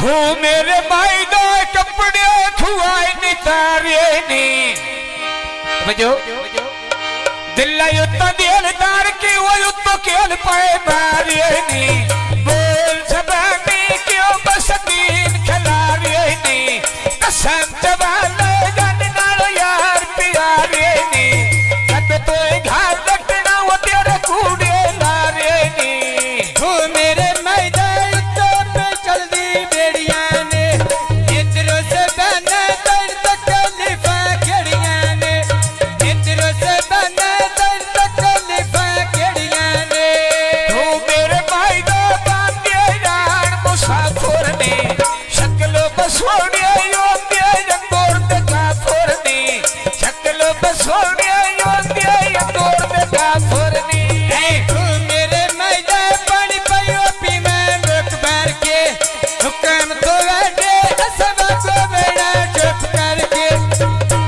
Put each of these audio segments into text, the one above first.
तू मेरे भाई दो कपड़े खुआए नी तारे नी बजो दिल्ला युद्ध दिलदार की वो युद्ध खेल पाए मारे नी बोल जबानी क्यों बस दीन खिला रे नी कसम जबान जान नालो यार प्यारे नी कद तो घाट लगना वो तेरे कूड़े ला रे नी तू मेरे मैदान तो पे चल दी बेड़ियां ने इधरों से बना दर तकलीफा खड़ियां ने इधरों से बना दर तकलीफा खड़ियां ने तू मेरे भाई दो बांधे जान मुसाफिर ने शक्ल बसोड़े योंदे जंगोर दे काफिर ने शक्ल बसोड़े योंदे जंगोर दे काफिर ने तू मेरे मैदान पानी पायो पी मैं मुकबर के हुक्म तो वादे असबा को बेड़ा चुप करके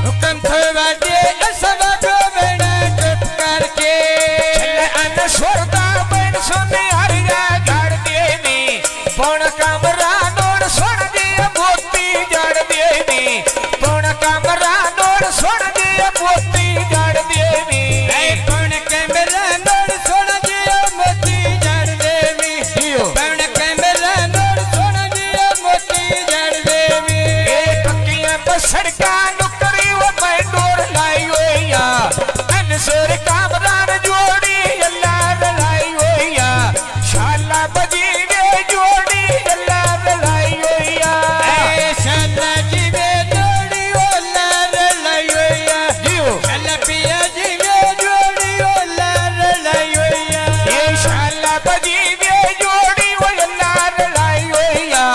हुक्म तो वादे असबा को बेड़ा चुप करके छल्ले अन स्वर्गा बन सोने हरिया गाड़ दे नी पौन कमरा नोड़ सोड़ दिए मोती जड़ दे नी पौन कमरा नोड़ सोड़ दिए मोती जड़ दे नी कौन कैमरा नोड़ सोना जियो मोती जड़ देवी कौन कैमरा नोड़ सोना जियो मोती जड़ देवी पक्कियां बसड़का नुकरी वो मैं डोर लाई होया अन सोर कामरान जोड़ी अल्लाह लाई होया शाला बजी वे जोड़ी अल्लाह लाई होया शाला जीवे जोड़ी ओ लार लयोया जियो शाला पिया जीवे जोड़ी ओ लार लयोया ये शाला बजी वे जोड़ी वो अल्लाह लाई होया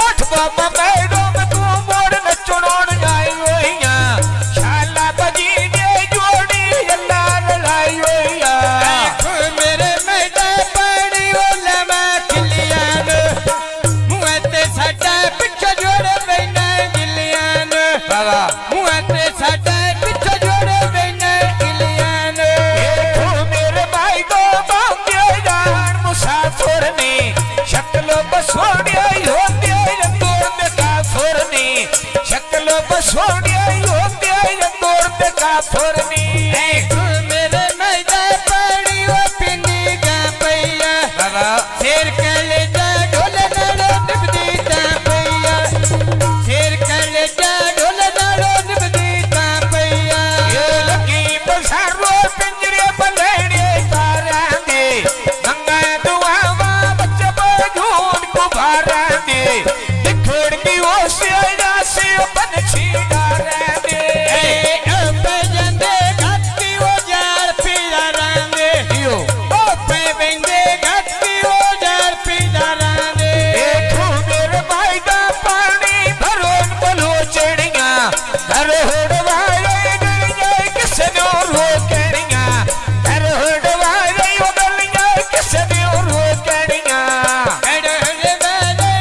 उठ बाबा मैडो में तू मोड़ नचणोड़ जाई होया शाला बजी वे जोड़ी अल्लाह लाई होया मेरे मैदा पानी ओ लमा किलियान मुआते साडा पिछो जोड़े बैना गिलियान बाबा मुआते साडा पिछो जोड़े बैना गिलियान तू मेरे भाई दो बांधे जान मुसाफिर ने शक्ल बसोड़े होते जंदूर में काफिर ने शक्ल बसोड़े होते जंदूर में काफिर ने मेरे मैदा पानी ओ पिंडी गा पैया बाबा शेर कलेजा ढोल नाड़ो निबदी ता पैया शेर कलेजा ढोल नाड़ो निबदी ता पैया ये लगी बसारो पिंजरे बलेड़े तारा दे गंगा दुआवा बच्चे बजून को भारा दे दिखोड़ की ओसे से पंछी डारा दे बजंदे घाटी ओ जार पीला रांदे जियो ओ पे बेंदे घाटी ओ जार पीला रांदे देखो मेरे भाई का पानी भरो बोलो चढ़िया घर होड़वाए गलिया किसे नो रोकड़िया घर होड़वाए गलिया किसे नो रोकड़िया अड़े वाले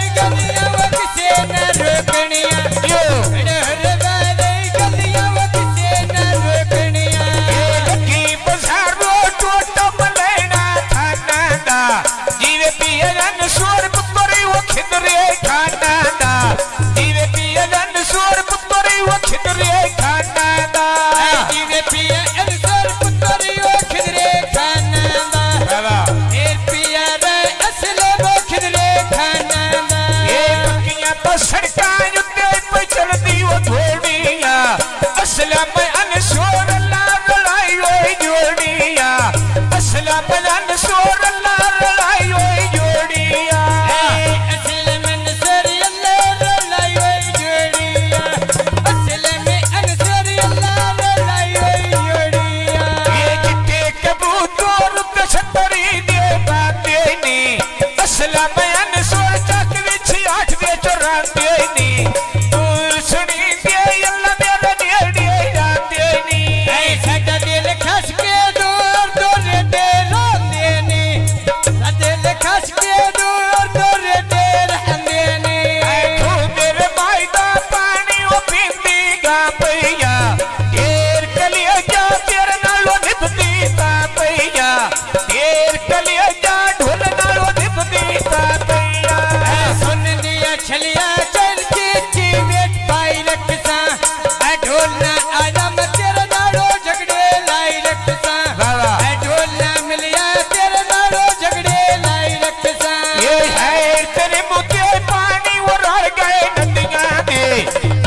है तेरे मुद्दे पानी वो रल गए नदियां दे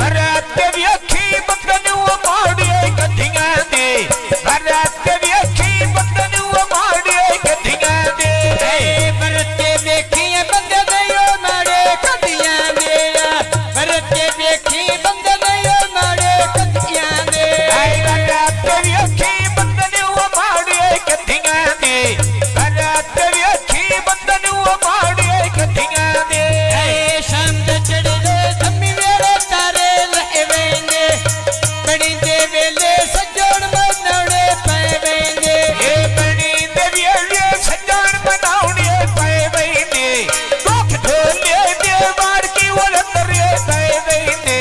बरात तेरी अखी बंदन वो माड़िए गड्डियां दे बरात तेरी अखी बंदन वो माड़िए गड्डियां दे बरते वेखी बंदे नहीं माड़े गड्डियां दे बरते वेखी बंदे नहीं माड़े गड्डियां दे बरात तेरी अखी बंदन वो माड़िए गड्डियां दे बरात तेरी अखी बंदन वो माड़िए गड्डियां दे शाम दे चढ़े धम्मी वेले तारे लहे वेंगे बड़ी दे वेले सजोड़ मनाउणे पए वेंगे बनी दे वेले सजण बनाउणे पए वेंगे दुख ढोले दे मार की वल तरे पए वेंगे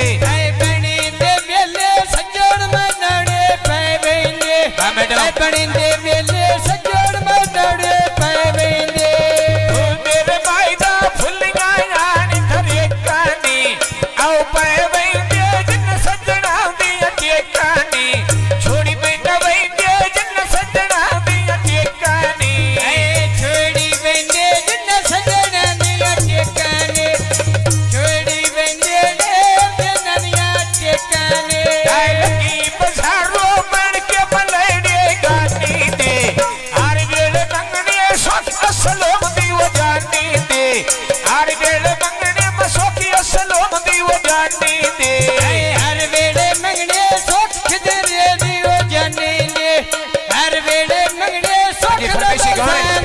बनी दे वेले सजोड़ मनाउणे पए वेंगे बनी दे वेले सजोड़ मनाउणे पए वेंगे मेरे भाई दा फुल्लियां आनी धरे कानी आओ पए वेंगे जिन सजना दी टेकानी छोड़ी बेटा वेंगे जिन सजना दी टेकानी छोड़ी वेंगे जिन सजना दिया टेकाने छोड़ी वेंगे जननिया टेकाने लगी बजारो बन के बलेड़े गानी दे हर वेले मंगने सोच असलोम दी वो जानी दे हर वेले मंगने मसोकी असलोम दी वो जानी दे हर वेले मंगने सोख खिदरे दियो जाने ने हर वेले मंगने सोख ये फरमाइशी कौन है?